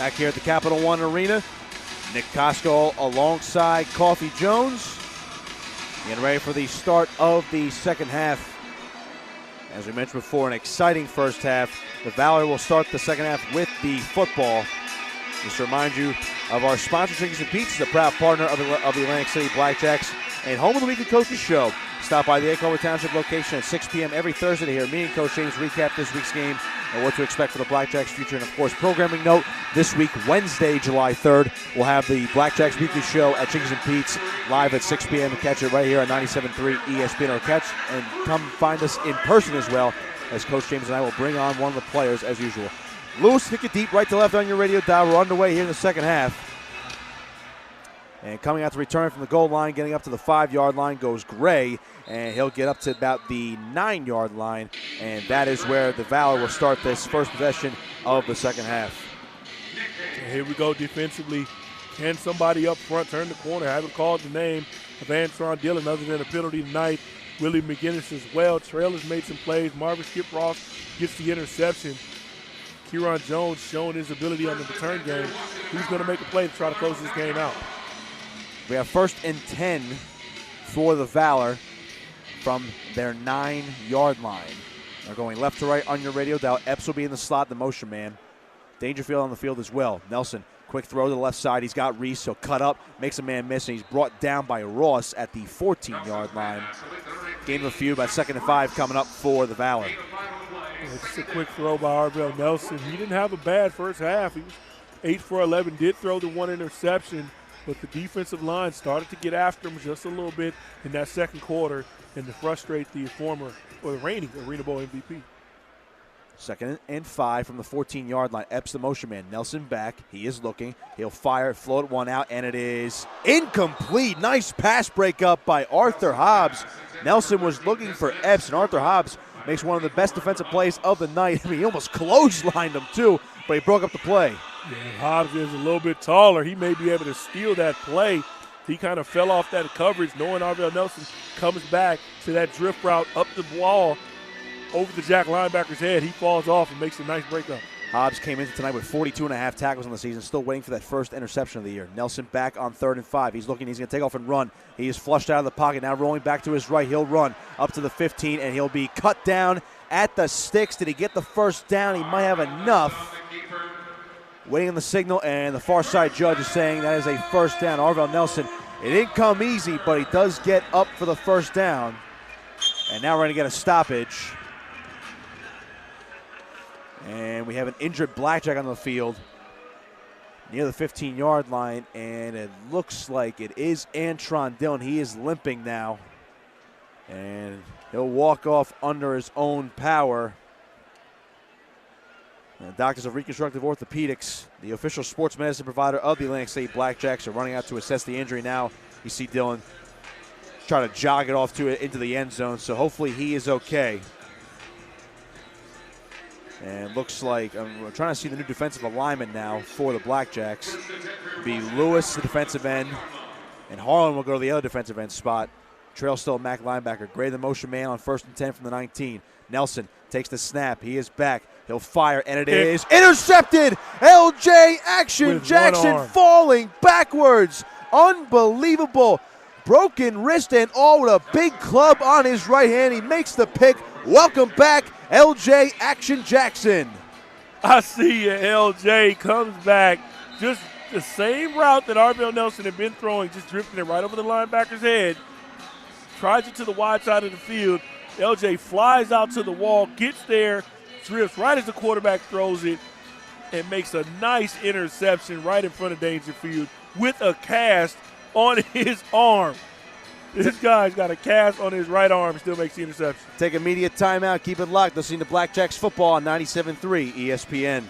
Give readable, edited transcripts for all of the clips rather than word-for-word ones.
Back here at the Capital One Arena, Nick Kosko alongside Coffee Jones. Getting ready for the start of the second half. As we mentioned before, an exciting first half. The Valor will start the second half with the football. Just to remind you of our sponsor, Chickens and Pete's, the proud partner of the Atlantic City Blackjacks and home of the Weekly Coaches Show. Stop by the Ecola Township location at 6 p.m. every Thursday to hear me and Coach James recap this week's game and what to expect for the Blackjacks' future. And, of course, programming note, this week, Wednesday, July 3rd, we'll have the Blackjacks Weekly Show at Chickens and Pete's live at 6 p.m. Catch it right here on 97.3 ESPN, or catch and come find us in person as well, as Coach James and I will bring on one of the players as usual. Lewis, kick it deep right to left on your radio dial. We're underway here in the second half. And coming out to return from the goal line, getting up to the 5-yard line goes Gray, and he'll get up to about the 9-yard line, and that is where the Valor will start this first possession of the second half. Here we go defensively. Can somebody up front turn the corner? I haven't called the name of Antron Dillon other than a penalty tonight. Willie McGinnis as well. Trail has made some plays. Marvin Skip Ross gets the interception. Kieran Jones showing his ability on the return game. Who's going to make a play to try to close this game out? We have 1st and 10 for the Valor from their 9-yard line. They're going left to right on your radio dial. Epps will be in the slot, the motion man. Dangerfield on the field as well. Nelson, quick throw to the left side. He's got Reese. He'll cut up, makes a man miss, and he's brought down by Ross at the 14-yard line. Gain of a few, about 2nd and 5 coming up for the Valor. Just a quick throw by Arvell Nelson. He didn't have a bad first half. He was 8 for 11, did throw the one interception, but the defensive line started to get after him just a little bit in that second quarter and to frustrate the reigning Arena Bowl MVP. 2nd and 5 from the 14-yard line. Epps the motion man. Nelson back. He is looking. He'll fire, float one out, and it is incomplete. Nice pass breakup by Arthur Hobbs. Nelson was looking for Epps, and Arthur Hobbs makes one of the best defensive plays of the night. I mean, he almost clotheslined him too, but he broke up the play. Yeah, Hobbs is a little bit taller. He may be able to steal that play. He kind of fell off that coverage, knowing Arvell Nelson comes back to that drift route up the wall over the Jack linebacker's head. He falls off and makes a nice breakup. Hobbs came into tonight with 42.5 tackles on the season, still waiting for that first interception of the year. Nelson back on 3rd and 5. He's looking, he's going to take off and run. He is flushed out of the pocket, now rolling back to his right. He'll run up to the 15, and he'll be cut down at the sticks. Did he get the first down? He might have enough. Waiting on the signal, and the far side judge is saying that is a first down. Arvell Nelson, it didn't come easy, but he does get up for the first down. And now we're going to get a stoppage. And we have an injured Blackjack on the field near the 15-yard line, and it looks like it is Antron Dillon. He is limping now, and he'll walk off under his own power. And the doctors of Reconstructive Orthopedics, the official sports medicine provider of the Atlantic City Blackjacks, are running out to assess the injury now. You see Dillon try to jog it off into the end zone, so hopefully he is okay. And looks like we're trying to see the new defensive alignment now for the Blackjacks. It'll be Lewis, the defensive end, and Harlan will go to the other defensive end spot. Trail still a MAC linebacker. Gray the motion man on 1st and 10 from the 19. Nelson takes the snap. He is back. He'll fire, and it is intercepted. LJ Action with Jackson falling backwards. Unbelievable. Broken wrist and all with a big club on his right hand. He makes the pick. Welcome back, LJ Action Jackson. I see you. LJ comes back. Just the same route that Arvell Nelson had been throwing, just drifting it right over the linebacker's head. Tries it to the wide side of the field. LJ flies out to the wall, gets there, drifts right as the quarterback throws it, and makes a nice interception right in front of Dangerfield with a cast on his arm. This guy's got a cast on his right arm, still makes the interception. Take immediate timeout. Keep it locked. Listening to Blackjacks football on 97.3 ESPN.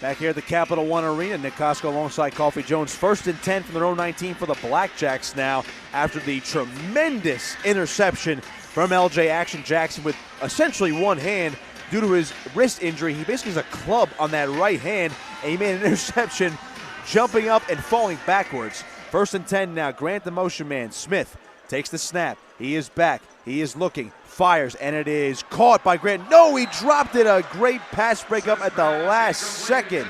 Back here at the Capital One Arena, Nick Kosko alongside Coffee Jones. 1st and 10 from their own 19 for the Blackjacks now after the tremendous interception from LJ Action Jackson with essentially one hand due to his wrist injury. He basically has a club on that right hand, and he made an interception jumping up and falling backwards. 1st and 10 now. Grant the motion man. Smith takes the snap. He is back. He is looking. Fires, and it is caught by Grant. No, he dropped it. A great pass breakup at the last second.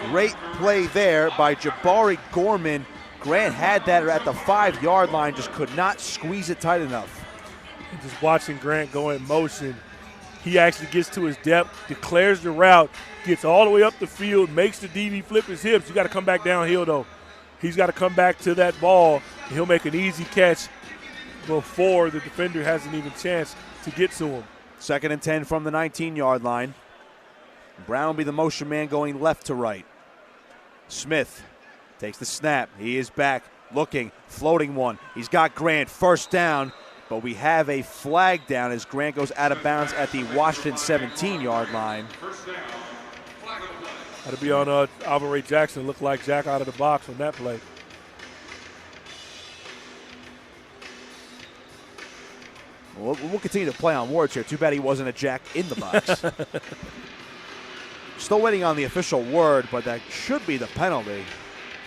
Great play there by Jabari Gorman. Grant had that at the 5-yard line, just could not squeeze it tight enough. And just watching Grant go in motion, he actually gets to his depth, declares the route, gets all the way up the field, makes the DB flip his hips. You got to come back downhill, though. He's got to come back to that ball, and he'll make an easy catch before the defender has an even chance to get to him. 2nd and 10 from the 19-yard line. Brown will be the motion man going left to right. Smith takes the snap. He is back, looking, floating one. He's got Grant, first down, but we have a flag down as Grant goes out of bounds at the Washington 17-yard line. Got to be on Alvin Ray Jackson. Looked like Jack out of the box on that play. We'll continue to play on words here. Too bad he wasn't a Jack in the box. Still waiting on the official word, but that should be the penalty,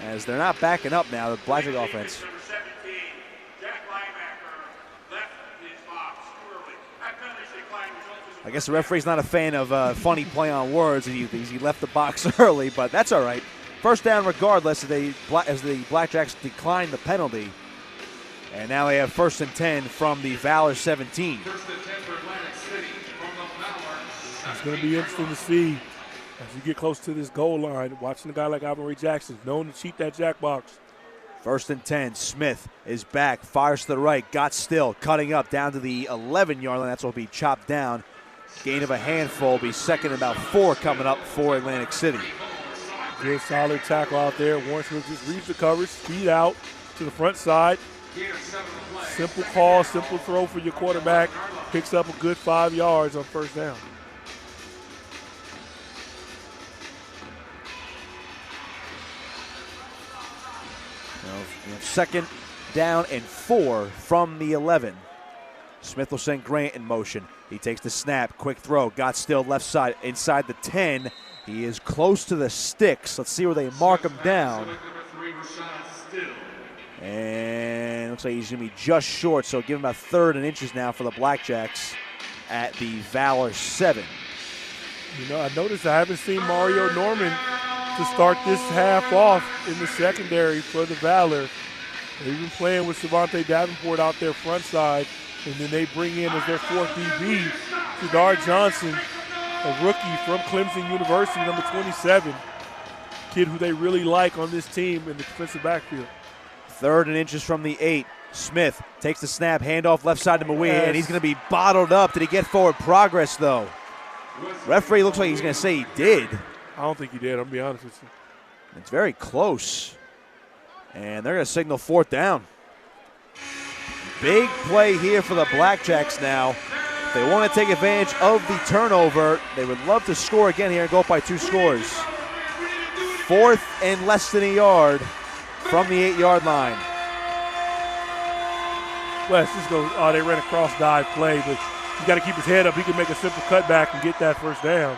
as they're not backing up now, the Blackjack offense. I guess the referee's not a fan of funny play on words. He left the box early, but that's all right. First down regardless, as the Blackjacks decline the penalty. And now they have 1st and 10 from the Valor 17. It's going to be interesting to see as you get close to this goal line, watching a guy like Alvin Ray Jackson, known to cheat that jack box. 1st and 10, Smith is back, fires to the right, got still, cutting up down to the 11-yard line. That's what will be chopped down. Gain of a handful, be 2nd and about 4 coming up for Atlantic City. Good solid tackle out there. Warren Smith just reads the coverage, speed out to the front side. Simple call, simple throw for your quarterback. Picks up a good 5 yards on 1st down. Now, 2nd down and 4 from the 11. Smith will send Grant in motion. He takes the snap, quick throw, got still left side, inside the 10. He is close to the sticks. Let's see where they mark him down. And looks like he's going to be just short, so give him about 3rd and inches now for the Blackjacks at the Valor 7. You know, I noticed I haven't seen Mario Norman to start this half off in the secondary for the Valor. They've been playing with Savante Davenport out there front side, and then they bring in as their 4th DB, Jadar Johnson, a rookie from Clemson University, number 27, kid who they really like on this team in the defensive backfield. 3rd and inches from the 8. Smith takes the snap, handoff left side to Mawee, and he's going to be bottled up. Did he get forward progress, though? Referee looks like he's going to say he did. I don't think he did, I'm going to be honest with you. It's very close. And they're going to signal 4th down. Big play here for the Blackjacks now. If they want to take advantage of the turnover, they would love to score again here and go up by 2 scores. 4th and less than a yard from the 8-yard line. West just goes, they ran a cross dive play, but you got to keep his head up. He can make a simple cutback and get that 1st down.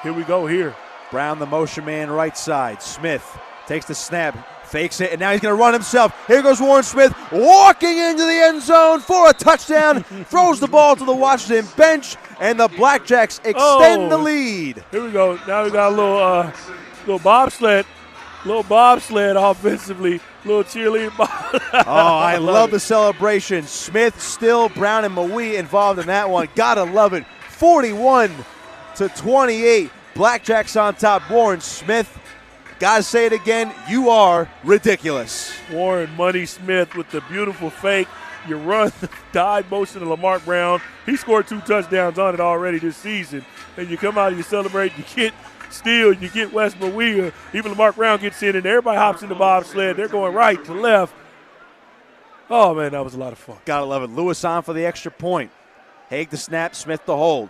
Here we go here. Brown, the motion man, right side. Smith takes the snap, fakes it, and now he's going to run himself. Here goes Warren Smith, walking into the end zone for a touchdown. Throws the ball to the Washington bench, and the Blackjacks extend the lead. Here we go. Now we got a little bobsled offensively. Little cheerleading ball. I love the celebration. Smith, Still, Brown, and Mawee involved in that one. Gotta love it. 41-28. Blackjacks on top. Warren Smith, gotta say it again, you are ridiculous. Warren Money Smith with the beautiful fake. You run the dive motion to Lamar Brown. He scored 2 touchdowns on it already this season. And you come out and you celebrate, you get Steele, you get Wes Mawea. Even Lamar Brown gets in and everybody hops in the bobsled. They're going right to left. Oh, man, that was a lot of fun. Gotta love it. Lewis on for the extra point. Haig the snap, Smith the hold.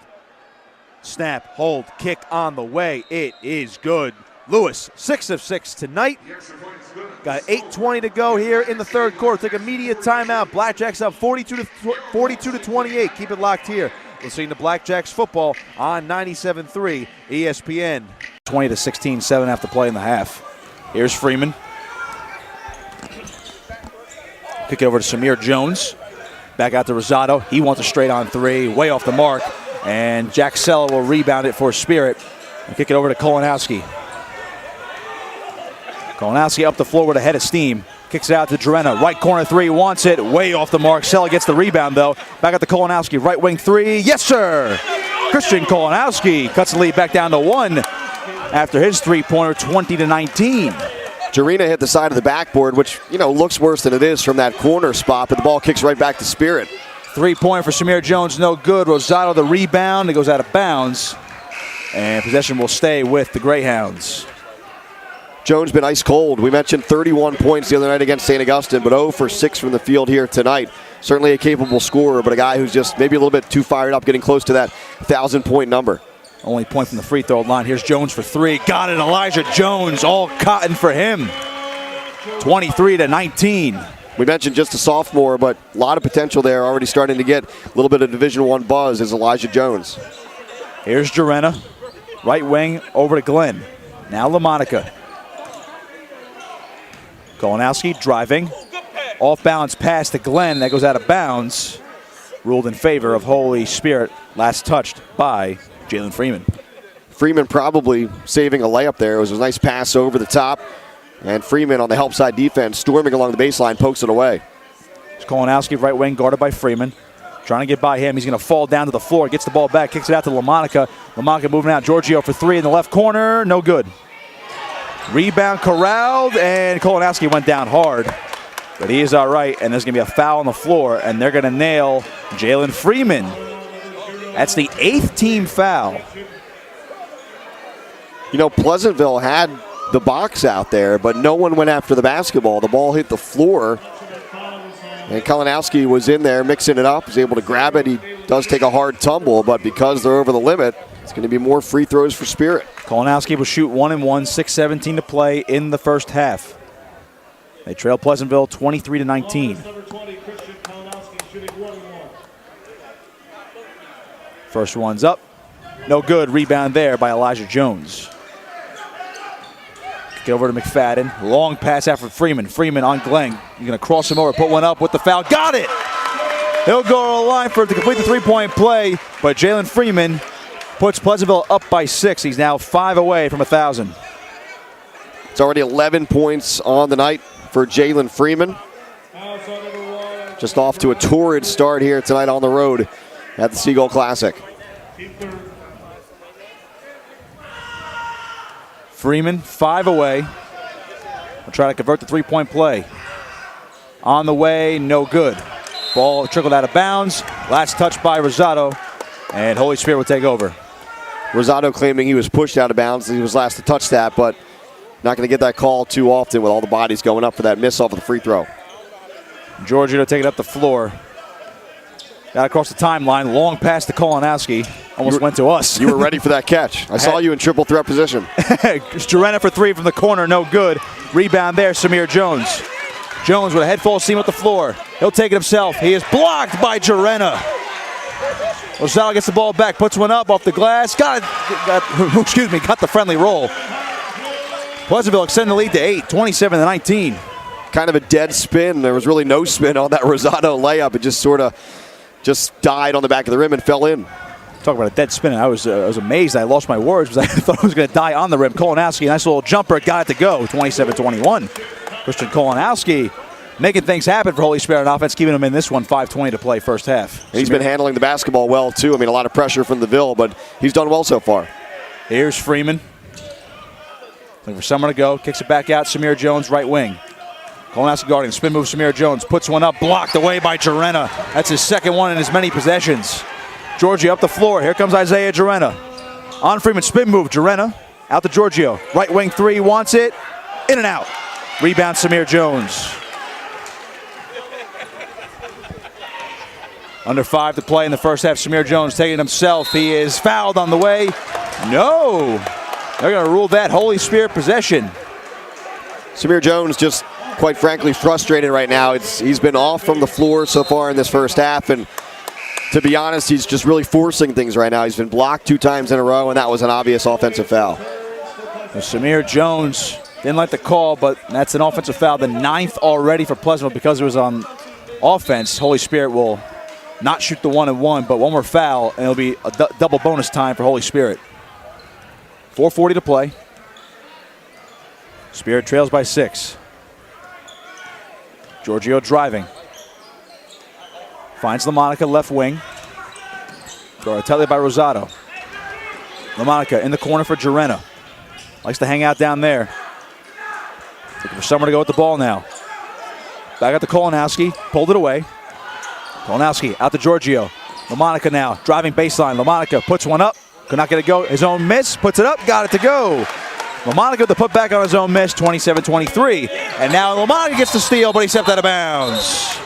Snap, hold, kick on the way. It is good. Lewis, 6 of 6 tonight. Got 8:20 to go here in the 3rd quarter. Take a media timeout. Blackjacks up 42-28. Keep it locked here. Listening to Blackjacks football on 97.3 ESPN. 20-16, 7 after play in the half. Here's Freeman. Kick it over to Samir Jones. Back out to Rosado. He wants a straight on 3, way off the mark. And Jack Sella will rebound it for Spirit and kick it over to Kolanowski. Kolanowski up the floor with a head of steam. Kicks it out to Drenna. Right corner three, wants it. Way off the mark. Sella gets the rebound, though. Back at the Kolanowski. Right wing three. Yes, sir! Christian Kolanowski cuts the lead back down to 1 after his three-pointer, 20-19. Jarena hit the side of the backboard, which, looks worse than it is from that corner spot, but the ball kicks right back to Spirit. Three-pointer for Samir Jones, no good. Rosado the rebound. It goes out of bounds. And possession will stay with the Greyhounds. Jones been ice cold. We mentioned 31 points the other night against St. Augustine, but 0 for 6 from the field here tonight. Certainly a capable scorer, but a guy who's just maybe a little bit too fired up, getting close to that 1,000-point number. Only point from the free throw line. Here's Jones for three. Got it, Elijah Jones. All cotton for him. 23-19. We mentioned just a sophomore, but a lot of potential there. Already starting to get a little bit of Division I buzz is Elijah Jones. Here's Jarena. Right wing over to Glenn. Now LaMonica. Kolanowski driving. Off-balance pass to Glenn. That goes out of bounds. Ruled in favor of Holy Spirit. Last touched by Jalen Freeman. Freeman probably saving a layup there. It was a nice pass over the top. And Freeman on the help side defense, storming along the baseline, pokes it away. Kolanowski, right wing, guarded by Freeman. Trying to get by him. He's going to fall down to the floor. Gets the ball back, kicks it out to LaMonica. LaMonica moving out. Giorgio for three in the left corner. No good. Rebound corralled, and Kolanowski went down hard. But he is all right, and there's going to be a foul on the floor, and they're going to nail Jalen Freeman. That's the 8th team foul. Pleasantville had the box out there, but no one went after the basketball. The ball hit the floor, and Kolanowski was in there mixing it up, was able to grab it. He does take a hard tumble, but because they're over the limit, it's going to be more free throws for Spirit. Kolanowski will shoot 1 and 1, 6:17 to play in the first half. They trail Pleasantville 23-19. First one's up. No good. Rebound there by Elijah Jones. Get over to McFadden. Long pass out for Freeman. Freeman on Glenn. You're going to cross him over, put one up with the foul. Got it! He'll go to the line to complete the three-point play, but Jalen Freeman puts Pleasantville up by 6. He's now 5 away from 1,000. It's already 11 points on the night for Jalen Freeman. Just off to a torrid start here tonight on the road at the Seagull Classic. Freeman, 5 away. Will try to convert the three-point play. On the way, no good. Ball trickled out of bounds. Last touch by Rosado, and Holy Spirit will take over. Rosado claiming he was pushed out of bounds. He was last to touch that, but not going to get that call too often with all the bodies going up for that miss off of the free throw. Giorgio to take it up the floor. Got across the timeline. Long pass to Kolanowski. Almost went to us. You were ready for that catch. I saw you in triple threat position. Jarena for three from the corner. No good. Rebound there, Samir Jones. Jones with a head full of steam at the floor. He'll take it himself. He is blocked by Jarena. Rosado gets the ball back. Puts one up off the glass. Got the friendly roll. Pleasantville extend the lead to 8, 27-19. Kind of a dead spin. There was really no spin on that Rosado layup. It just sort of died on the back of the rim and fell in. Talk about a dead spin. I was amazed. I lost my words because I thought it was going to die on the rim. Kolanowski, nice little jumper. Got it to go. 27-21. Christian Kolanowski making things happen for Holy Spirit on offense, keeping them in this one. 5:20 to play first half. He's been handling the basketball well, too. I mean, a lot of pressure from the Ville, but he's done well so far. Here's Freeman. Looking for somewhere to go. Kicks it back out. Samir Jones, right wing. Kolanowski guarding. Spin move, Samir Jones. Puts one up. Blocked away by Jarena. That's his second one in as many possessions. Giorgio up the floor. Here comes Isaiah Jarena. On Freeman. Spin move. Jarena. Out to Giorgio. Right wing three. Wants it. In and out. Rebound Samir Jones. Under 5 to play in the first half. Samir Jones taking it himself. He is fouled on the way. No. They're going to rule that Holy Spirit possession. Samir Jones just, quite frankly, frustrated right now. He's been off from the floor so far in this first half, and to be honest, he's just really forcing things right now. He's been blocked 2 times in a row, and that was an obvious offensive foul. Well, Samir Jones didn't like the call, but that's an offensive foul. The 9th already for Pleasantville because it was on offense. Holy Spirit will not shoot the 1-and-1, but one more foul, and it'll be a double bonus time for Holy Spirit. 4:40 to play. Spirit trails by 6. Giorgio driving. Finds LaMonica left wing. Guarded tightly by Rosado. LaMonica in the corner for Jarena. Likes to hang out down there. Looking for somewhere to go with the ball now. Back out to Kolanowski. Pulled it away. Kolanowski out to Giorgio. LaMonica now driving baseline. LaMonica puts one up. Could not get it go. His own miss. Puts it up. Got it to go. LaMonica with the putback on his own miss. 27-23. And now LaMonica gets the steal, but he stepped out of bounds.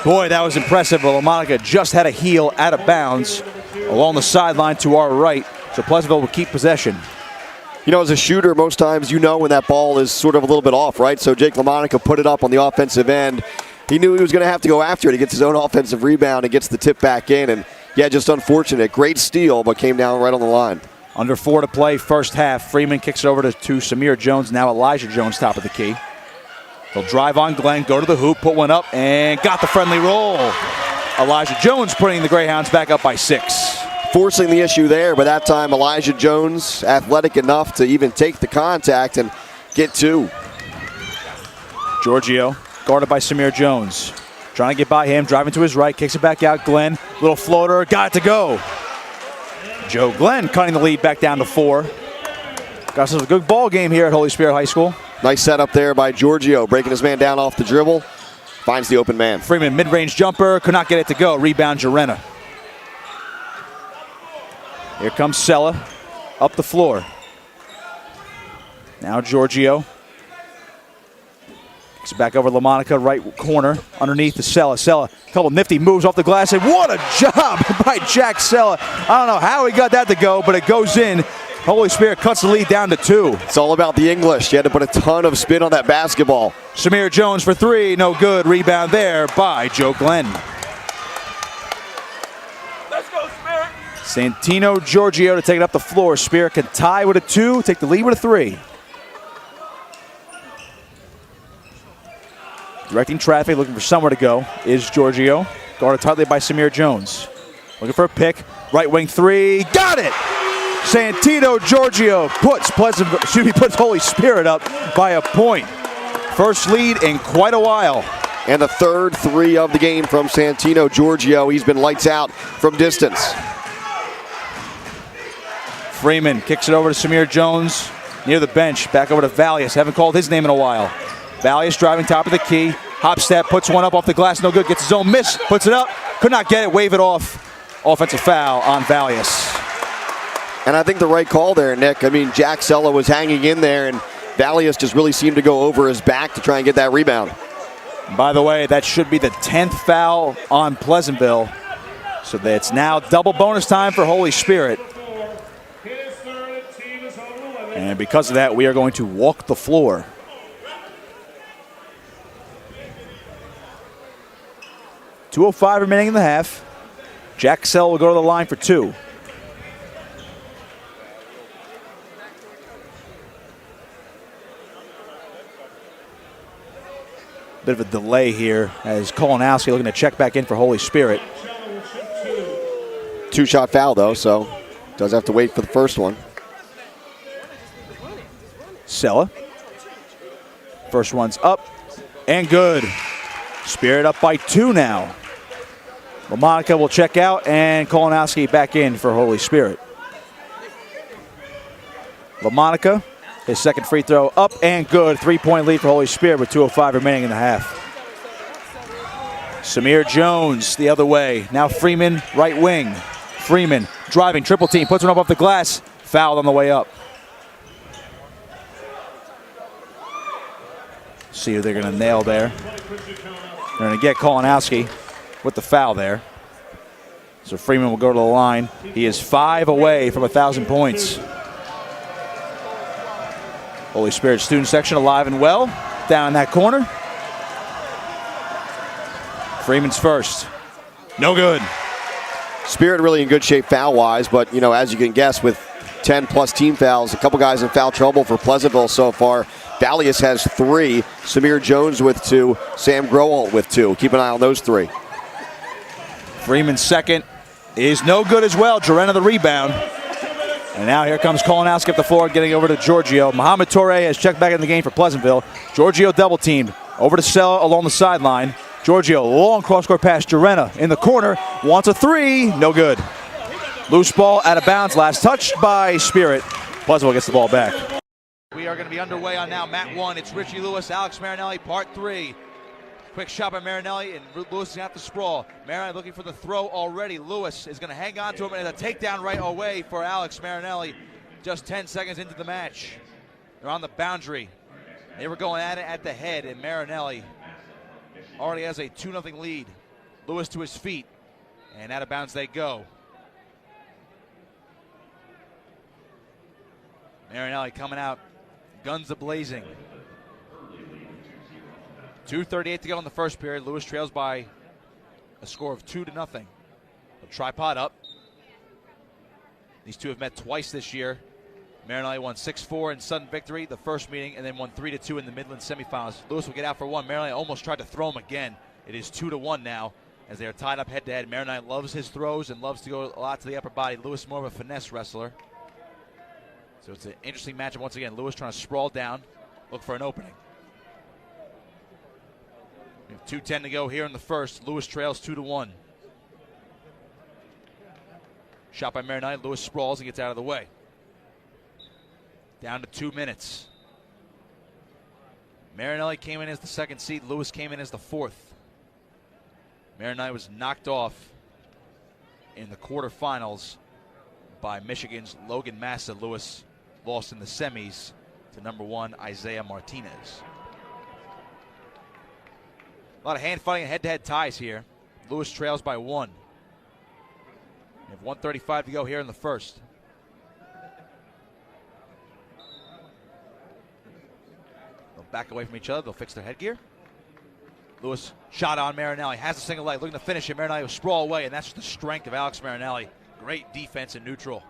Boy, that was impressive. But LaMonica just had a heel out of bounds along the sideline to our right. So Pleasantville will keep possession. You know, as a shooter, most times you know when that ball is sort of a little bit off, right? So Jake LaMonica put it up on the offensive end. He knew he was going to have to go after it. He gets his own offensive rebound and gets the tip back in. And, yeah, just unfortunate. Great steal, but came down right on the line. Under 4 to play, first half. Freeman kicks it over to Samir Jones. Now Elijah Jones, top of the key. He'll drive on Glenn, go to the hoop, put one up, and got the friendly roll. Elijah Jones putting the Greyhounds back up by 6. Forcing the issue there, but that time Elijah Jones athletic enough to even take the contact and get 2. Giorgio guarded by Samir Jones. Trying to get by him, driving to his right, kicks it back out. Glenn, little floater, got it to go. Joe Glenn cutting the lead back down to 4. Got ourselves a good ball game here at Holy Spirit High School. Nice setup there by Giorgio, breaking his man down off the dribble. Finds the open man. Freeman, mid-range jumper, could not get it to go. Rebound, Jarena. Here comes Sella up the floor. Now Giorgio. Kicks it back over LaMonica, right corner, underneath to Sella. Sella, a couple nifty moves off the glass, and what a job by Jack Sella. I don't know how he got that to go, but it goes in. Holy Spirit cuts the lead down to 2. It's all about the English. You had to put a ton of spin on that basketball. Samir Jones for 3, no good. Rebound there by Joe Glenn. Let's go, Spirit. Santino Giorgio to take it up the floor. Spirit can tie with a 2, take the lead with a 3. Directing traffic, looking for somewhere to go, is Giorgio. Guarded tightly by Samir Jones. Looking for a pick. Right wing 3. Got it! Santino Giorgio puts Holy Spirit up by a point. First lead in quite a while. And the third 3 of the game from Santino Giorgio. He's been lights out from distance. Freeman kicks it over to Samir Jones near the bench. Back over to Valius. Haven't called his name in a while. Valius driving top of the key. Hop step, puts one up off the glass. No good. Gets his own miss. Puts it up. Could not get it. Wave it off. Offensive foul on Valius. And I think the right call there, Nick. I mean, Jack Sella was hanging in there, and Valius just really seemed to go over his back to try and get that rebound. By the way, that should be the 10th foul on Pleasantville. So it's now double bonus time for Holy Spirit. And because of that, we are going to walk the floor. .205 remaining in the half. Jack Sell will go to the line for 2. Bit of a delay here as Kolanowski looking to check back in for Holy Spirit. 2-shot foul, though, so does have to wait for the first one. Sella. First one's up and good. Spirit up by 2 now. LaMonica will check out and Kolanowski back in for Holy Spirit. LaMonica, his second free throw up and good. 3-point lead for Holy Spirit with 2:05 remaining in the half. Samir Jones the other way. Now Freeman, right wing. Freeman driving, triple team, puts one up off the glass. Fouled on the way up. See who they're going to nail there. They're going to get Kolanowski with the foul there. So Freeman will go to the line. He is 5 away from 1,000 points. Holy Spirit student section alive and well down in that corner. Freeman's first. No good. Spirit really in good shape foul-wise, but, you know, as you can guess, with 10-plus team fouls, a couple guys in foul trouble for Pleasantville so far. Valius has 3, Samir Jones with 2, Sam Growalt with 2. Keep an eye on those 3. Freeman's second is no good as well. Jarena the rebound. And now here comes Kolanowski up the floor, getting over to Giorgio. Mohamed Touré has checked back in the game for Pleasantville. Giorgio double teamed over to Sell along the sideline. Giorgio, long cross-court pass. Jarena in the corner, wants a three, no good. Loose ball out of bounds, last touched by Spirit. Pleasantville gets the ball back. We are going to be underway on now Mat 1. It's Richie Lewis, Alex Marinelli, part 3. Quick shot by Marinelli, and Lewis is got the sprawl. Marinelli looking for the throw already. Lewis is going to hang on to him, and a takedown right away for Alex Marinelli. Just 10 seconds into the match. They're on the boundary. They were going at it at the head, and Marinelli already has a 2-0 lead. Lewis to his feet, and out of bounds they go. Marinelli coming out, guns a-blazing. 2:38 to go in the first period. Lewis trails by a score of 2-0. A tripod up. These two have met twice this year. Marinelli won 6-4 in sudden victory the first meeting, and then won 3-2 in the Midland semifinals. Lewis will get out for one. Marinelli almost tried to throw him again. It is 2-1 now as they are tied up head-to-head. Marinelli loves his throws and loves to go a lot to the upper body. Lewis more of a finesse wrestler. So it's an interesting matchup once again. Lewis trying to sprawl down, look for an opening. We have 2:10 to go here in the first. Lewis trails 2-1. Shot by Marinelli. Lewis sprawls and gets out of the way. Down to 2 minutes. Marinelli came in as the second seed. Lewis came in as the fourth. Marinelli was knocked off in the quarterfinals by Michigan's Logan Massa. Lewis lost in the semis to number 1 Isaiah Martinez. A lot of hand fighting and head-to-head ties here. Lewis trails by 1. We have 1:35 to go here in the first. They'll back away from each other. They'll fix their headgear. Lewis shot on Marinelli. Has a single leg. Looking to finish it. Marinelli will sprawl away, and that's the strength of Alex Marinelli. Great defense in neutral.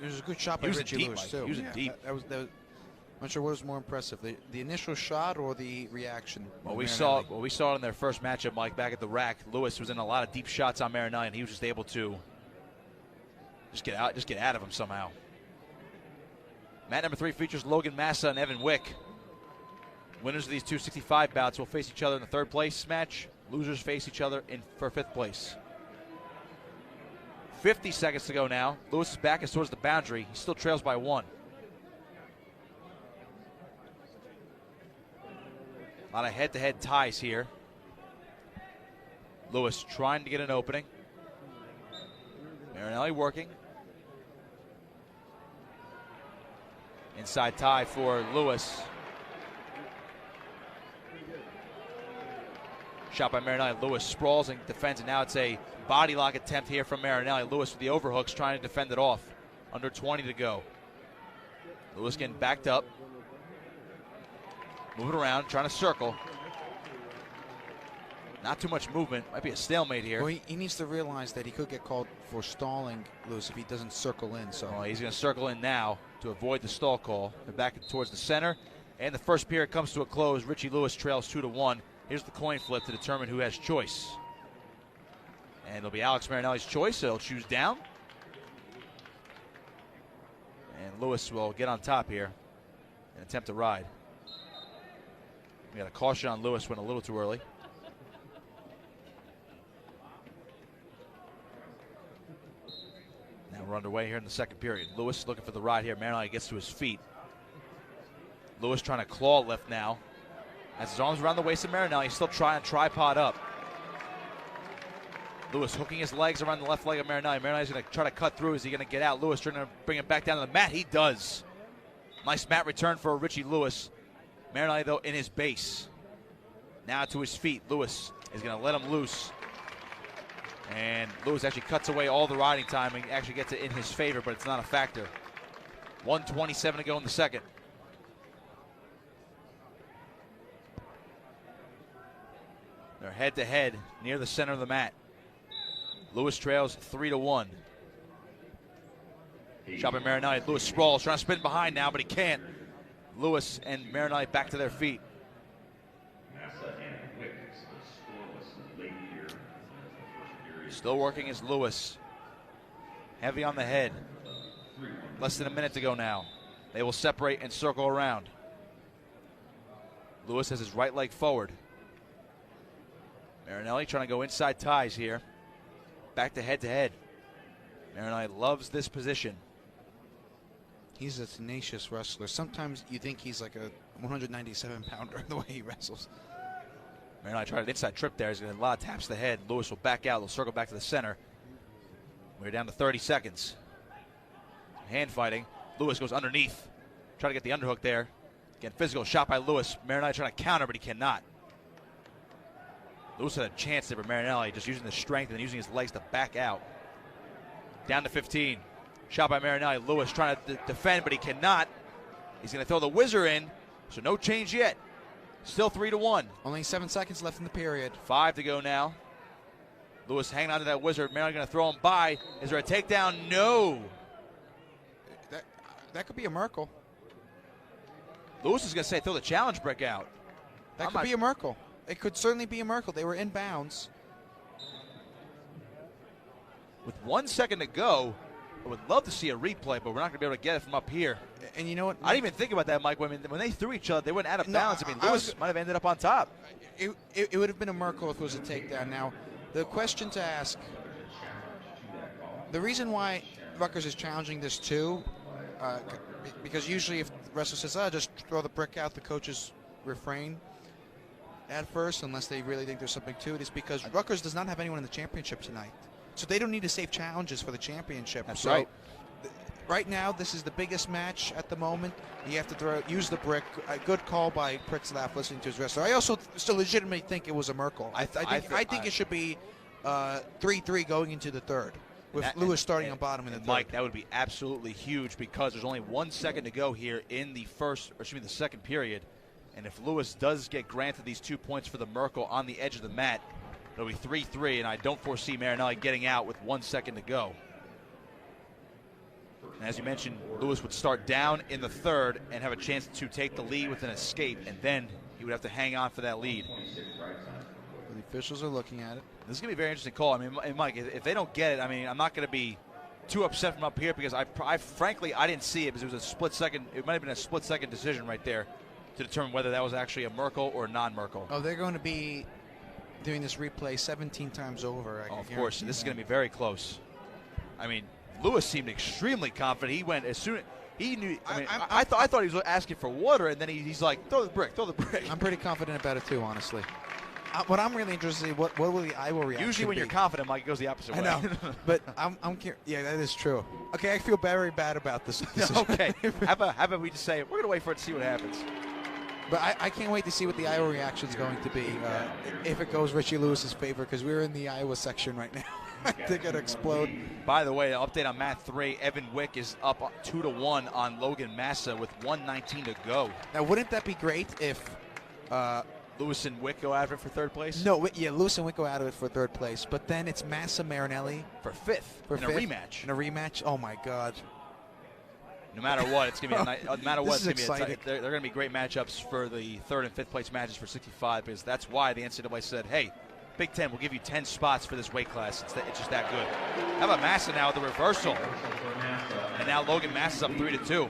It was a good shot by Richie Lewis, too. He was deep. That was I'm not sure what was more impressive, the initial shot or the reaction. Well, we saw it in their first matchup, Mike, back at the rack. Lewis was in a lot of deep shots on Marinelli, and he was just able to get out of him somehow. Mat number 3 features Logan Massa and Evan Wick. Winners of these 265 bouts will face each other in the third place match. Losers face each other for 5th place. 50 seconds to go now. Lewis's back is towards the boundary. He still trails by 1. A lot of head-to-head ties here. Lewis trying to get an opening. Marinelli working. Inside tie for Lewis. Shot by Marinelli. Lewis sprawls and defends, and now it's a body lock attempt here from Marinelli. Lewis with the overhooks trying to defend it off. Under 20 to go. Lewis getting backed up. Moving around, trying to circle. Not too much movement. Might be a stalemate here. Well, he needs to realize that he could get called for stalling, Lewis, if he doesn't circle in. So he's going to circle in now to avoid the stall call. They're back towards the center. And the first period comes to a close. Richie Lewis trails 2-1. Here's the coin flip to determine who has choice. And it'll be Alex Marinelli's choice, so he'll choose down. And Lewis will get on top here and attempt to ride. We got a caution on Lewis, went a little too early. Now we're underway here in the second period. Lewis looking for the ride here. Marinelli gets to his feet. Lewis trying to claw lift now. Has his arms around the waist of Marinelli. He's still trying to tripod up. Lewis hooking his legs around the left leg of Marinelli. Marinelli's going to try to cut through. Is he going to get out? Lewis trying to bring him back down to the mat. He does. Nice mat return for Richie Lewis. Marinelli, though, in his base. Now to his feet. Lewis is going to let him loose. And Lewis actually cuts away all the riding time and actually gets it in his favor, but it's not a factor. 1:27 to go in the second. They're head-to-head near the center of the mat. Lewis trails 3-1. Shot by Marinelli. Lewis sprawls, trying to spin behind now, but he can't. Lewis and Marinelli back to their feet. Still working is Lewis. Heavy on the head. Less than a minute to go now. They will separate and circle around. Lewis has his right leg forward. Marinelli trying to go inside ties here. Back to head. Marinelli loves this position. He's a tenacious wrestler. Sometimes you think he's like a 197-pounder the way he wrestles. Marinelli tried an inside trip there. He's going to a lot of taps to the head. Lewis will back out. They'll circle back to the center. We're down to 30 seconds. Hand fighting. Lewis goes underneath. Try to get the underhook there. Again, physical shot by Lewis. Marinelli trying to counter, but he cannot. Lewis had a chance there, but Marinelli just using the strength and using his legs to back out. Down to 15. Shot by Marinelli. Lewis trying to defend, but he cannot. He's going to throw the whizzer in, so no change yet. Still 3-1. Only 7 seconds left in the period. 5 to go now. Lewis hanging on to that whizzer. Marinelli going to throw him by. Is there a takedown? No. That could be a Merkle. Lewis is going to say throw the challenge brick out. That could be a Merkle. It could certainly be a Merkle. They were in bounds. With 1 second to go, I would love to see a replay, but we're not going to be able to get it from up here. And you know what? I didn't even think about that, Mike. When they threw each other, they went out of bounds. I mean, Lewis might have ended up on top. It would have been a Merkle if it was a takedown. Now, the question to ask, the reason why Rutgers is challenging this too, because usually if the wrestler says, just throw the brick out, the coaches refrain at first unless they really think there's something to it, is because Rutgers does not have anyone in the championship tonight. So they don't need to save challenges for the championship. That's right. Right now, this is the biggest match at the moment. You have to use the brick. A good call by Pritzlaff listening to his wrestler. I also still legitimately think it was a Merkle. I think it should be 3-3 going into the third, with Lewis starting on bottom in the third. Mike, that would be absolutely huge because there's only 1 second to go here in the the second period. And if Lewis does get granted these 2 points for the Merkle on the edge of the mat, it'll be 3-3, and I don't foresee Marinelli getting out with 1 second to go. And as you mentioned, Lewis would start down in the third and have a chance to take the lead with an escape, and then he would have to hang on for that lead. The officials are looking at it. This is going to be a very interesting call. I mean, and Mike, if they don't get it, I mean, I'm not going to be too upset from up here because I frankly, I didn't see it because it was a split second. It might have been a split second decision right there to determine whether that was actually a Merkle or non-Merkle. Oh, they're going to be doing this replay 17 times over. Of course, this is going to be very close. I mean, Lewis seemed extremely confident. He went as soon as he knew. I thought he was asking for water, and then he's like, throw the brick, throw the brick. I'm pretty confident about it too, honestly. What I'm really interested in, what will the Iowa reaction Usually when be? you're confident, Mike, it goes the opposite way. I know, but I'm curious. Yeah, that is true. Okay, I feel very bad about this. Okay, how about we just say we're going to wait for it to see what happens. But I can't wait to see what the Iowa reaction is going to be if it goes Richie Lewis's favor, because we're in the Iowa section right now. They're going to explode. By the way, an update on Mat 3. Evan Wick is up 2-1 on Logan Massa with 1:19 to go. Now, wouldn't that be great if Lewis and Wick go after it for third place? No, yeah, Lewis and Wick go out of it for third place, but then it's Massa Marinelli for fifth in a rematch. In a rematch? Oh my God! No matter what, it's gonna be no matter what, it's gonna exciting. be they're gonna be great matchups for the third and fifth place matches for 65 because that's why the NCAA said, hey, Big Ten, we'll give you 10 spots for this weight class. It's just that good. How about Massa now with the reversal? And now Logan Massa's up 3-2.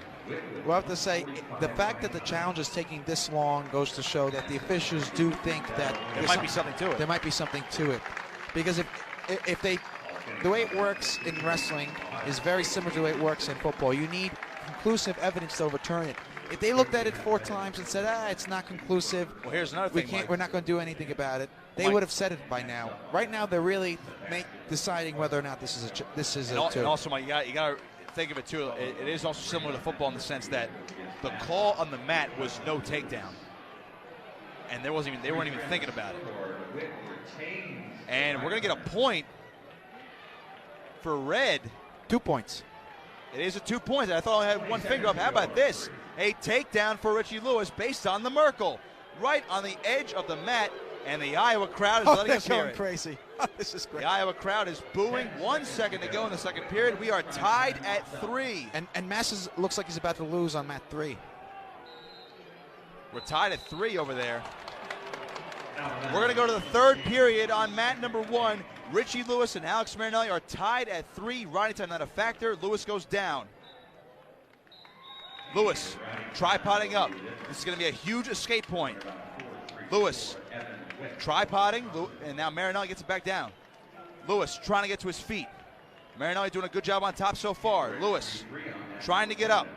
We'll have to say the fact that the challenge is taking this long goes to show that the officials do think that there might be something to it. There might be something to it, because if they, the way it works in wrestling is very similar to the way it works in football. You need conclusive evidence to overturn it. If they looked at it 4 times and said, it's not conclusive, well, here's another thing, we're not going to do anything about it, they would have said it by now. Right now, they're really deciding whether or not this is a two. And also, Mike, you got to think of it too. It is also similar to football in the sense that the call on the mat was no takedown, and they weren't even thinking about it. And we're going to get a point for red. 2 points. It is a 2 points. I thought I had one finger up. How about this? A takedown for Richie Lewis based on the Merkle. Right on the edge of the mat, and the Iowa crowd is letting us hear it. They're going crazy. This is great. The Iowa crowd is booing. 1 second to go in the second period. We are tied at 3. And Massa looks like he's about to lose on mat 3. We're tied at 3 over there. We're going to go to the third period on mat number 1. Richie Lewis and Alex Marinelli are tied at 3. Riding time not a factor. Lewis goes down. Lewis tripoding up. This is going to be a huge escape point. Lewis tripoding, and now Marinelli gets it back down. Lewis trying to get to his feet. Marinelli doing a good job on top so far. Lewis trying to get up.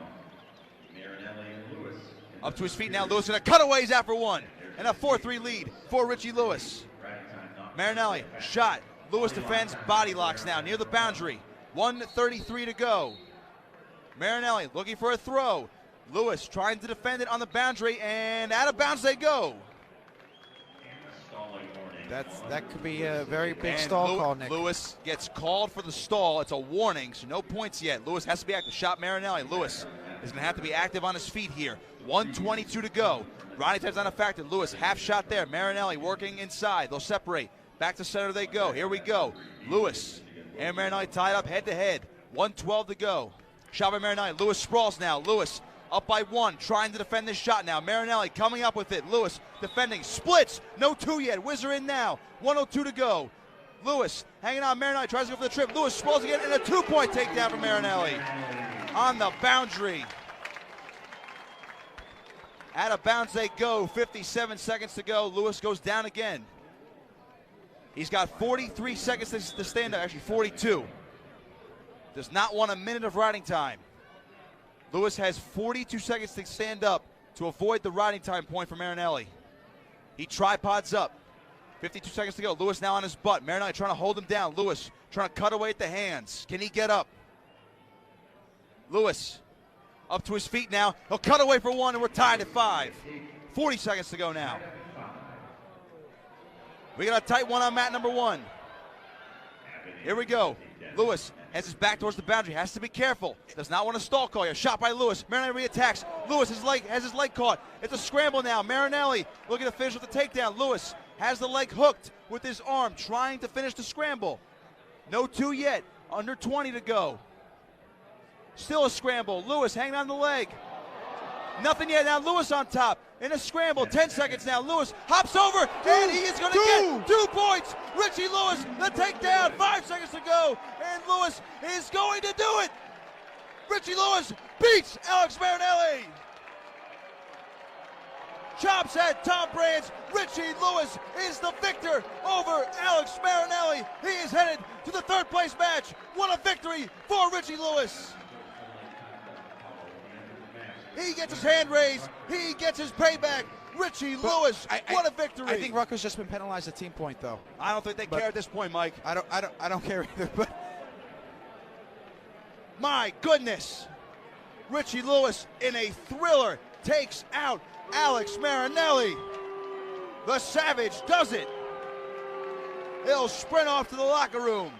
Up to his feet now. Lewis going to cutaways after one. And a 4-3 lead for Richie Lewis. Marinelli, shot. Lewis defends, body locks now near the boundary. 1:33 to go. Marinelli looking for a throw. Lewis trying to defend it on the boundary, and out of bounds they go. That could be a very big stall call, Nick. Lewis gets called for the stall. It's a warning, so no points yet. Lewis has to be active. Shot Marinelli. Lewis is going to have to be active on his feet here. 1:22 to go. Ronnie time's not a factor. Lewis half shot there. Marinelli working inside. They'll separate. Back to center they go. Here we go. Lewis and Marinelli tied up head to head. 1:12 to go. Shot by Marinelli. Lewis sprawls now. Lewis up by one, trying to defend this shot now. Marinelli coming up with it. Lewis defending. Splits. No two yet. Whizzer in now. 1:02 to go. Lewis hanging on. Marinelli tries to go for the trip. Lewis sprawls again, and a 2-point takedown for Marinelli on the boundary. Out of bounds they go. 57 seconds to go. Lewis goes down again. He's got 43 seconds to stand up. Actually, 42. Does not want a minute of riding time. Lewis has 42 seconds to stand up to avoid the riding time point for Marinelli. He tripods up. 52 seconds to go. Lewis now on his butt. Marinelli trying to hold him down. Lewis trying to cut away at the hands. Can he get up? Lewis up to his feet now. He'll cut away for one, and we're tied at 5. 40 seconds to go now. We got a tight one on mat number 1. Here we go. Lewis has his back towards the boundary. Has to be careful. Does not want a stall call here. Shot by Lewis. Marinelli reattacks. Lewis has his leg caught. It's a scramble now. Marinelli looking to finish with the takedown. Lewis has the leg hooked with his arm, trying to finish the scramble. No two yet. Under 20 to go. Still a scramble. Lewis hanging on the leg. Nothing yet. Now Lewis on top. In a scramble. 10 seconds now. Lewis hops over, and he is going to get 2 points. Richie Lewis, the takedown. 5 seconds to go, and Lewis is going to do it. Richie Lewis beats Alex Marinelli. Chops at Tom Brands. Richie Lewis is the victor over Alex Marinelli. He is headed to the 3rd place match. What a victory for Richie Lewis. He gets his hand raised. He gets his payback. Richie Lewis, what a victory! I think Rutgers just been penalized a team point, though. I don't think they care at this point, Mike. I don't care either. But my goodness, Richie Lewis in a thriller takes out Alex Marinelli. The Savage does it. He'll sprint off to the locker room.